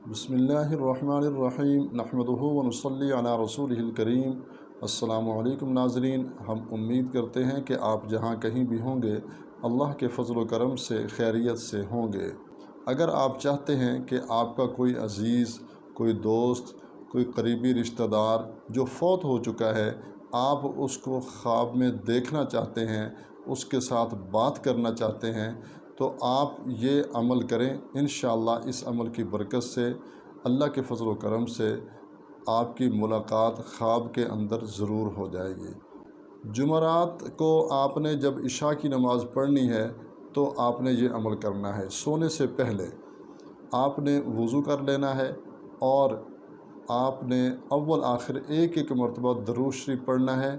بسم اللہ الرحمن الرحیم نحمدہ ونصلی علی رسولہ الکریم۔ السلام علیکم ناظرین، ہم امید کرتے ہیں کہ آپ جہاں کہیں بھی ہوں گے اللہ کے فضل و کرم سے خیریت سے ہوں گے۔ اگر آپ چاہتے ہیں کہ آپ کا کوئی عزیز، کوئی دوست، کوئی قریبی رشتہ دار جو فوت ہو چکا ہے، آپ اس کو خواب میں دیکھنا چاہتے ہیں، اس کے ساتھ بات کرنا چاہتے ہیں، تو آپ یہ عمل کریں۔ انشاءاللہ اس عمل کی برکت سے اللہ کے فضل و کرم سے آپ کی ملاقات خواب کے اندر ضرور ہو جائے گی۔ جمعرات کو آپ نے جب عشاء کی نماز پڑھنی ہے تو آپ نے یہ عمل کرنا ہے۔ سونے سے پہلے آپ نے وضو کر لینا ہے اور آپ نے اول آخر ایک مرتبہ درود شریف پڑھنا ہے،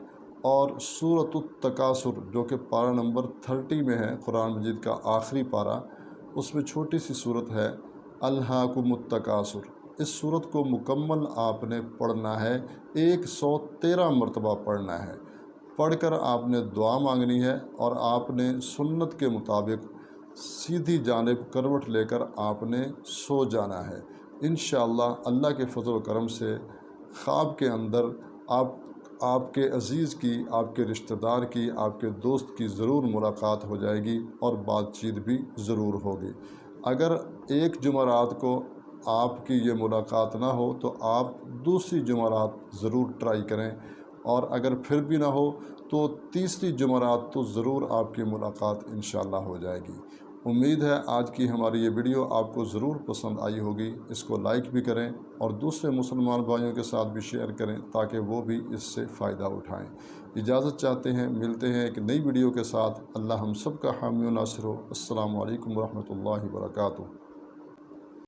اور سورۃ التکاثر جو کہ پارہ نمبر 30 میں ہے، قرآن مجید کا آخری پارہ، اس میں چھوٹی سی سورت ہے الہاکم التکاثر۔ اس سورت کو مکمل آپ نے پڑھنا ہے، 113 مرتبہ پڑھنا ہے۔ پڑھ کر آپ نے دعا مانگنی ہے اور آپ نے سنت کے مطابق سیدھی جانب کروٹ لے کر آپ نے سو جانا ہے۔ انشاءاللہ اللہ کے فضل و کرم سے خواب کے اندر آپ کے عزیز کی، آپ کے رشتہ دار کی، آپ کے دوست کی ضرور ملاقات ہو جائے گی اور بات چیت بھی ضرور ہوگی۔ اگر ایک جمعرات کو آپ کی یہ ملاقات نہ ہو تو آپ دوسری جمعرات ضرور ٹرائی کریں، اور اگر پھر بھی نہ ہو تو تیسری جمعرات تو ضرور آپ کی ملاقات انشاءاللہ ہو جائے گی۔ امید ہے آج کی ہماری یہ ویڈیو آپ کو ضرور پسند آئی ہوگی۔ اس کو لائک بھی کریں اور دوسرے مسلمان بھائیوں کے ساتھ بھی شیئر کریں تاکہ وہ بھی اس سے فائدہ اٹھائیں۔ اجازت چاہتے ہیں، ملتے ہیں ایک نئی ویڈیو کے ساتھ۔ اللہ ہم سب کا حامی و ناصر ہو۔ السلام علیکم ورحمۃ اللہ وبرکاتہ۔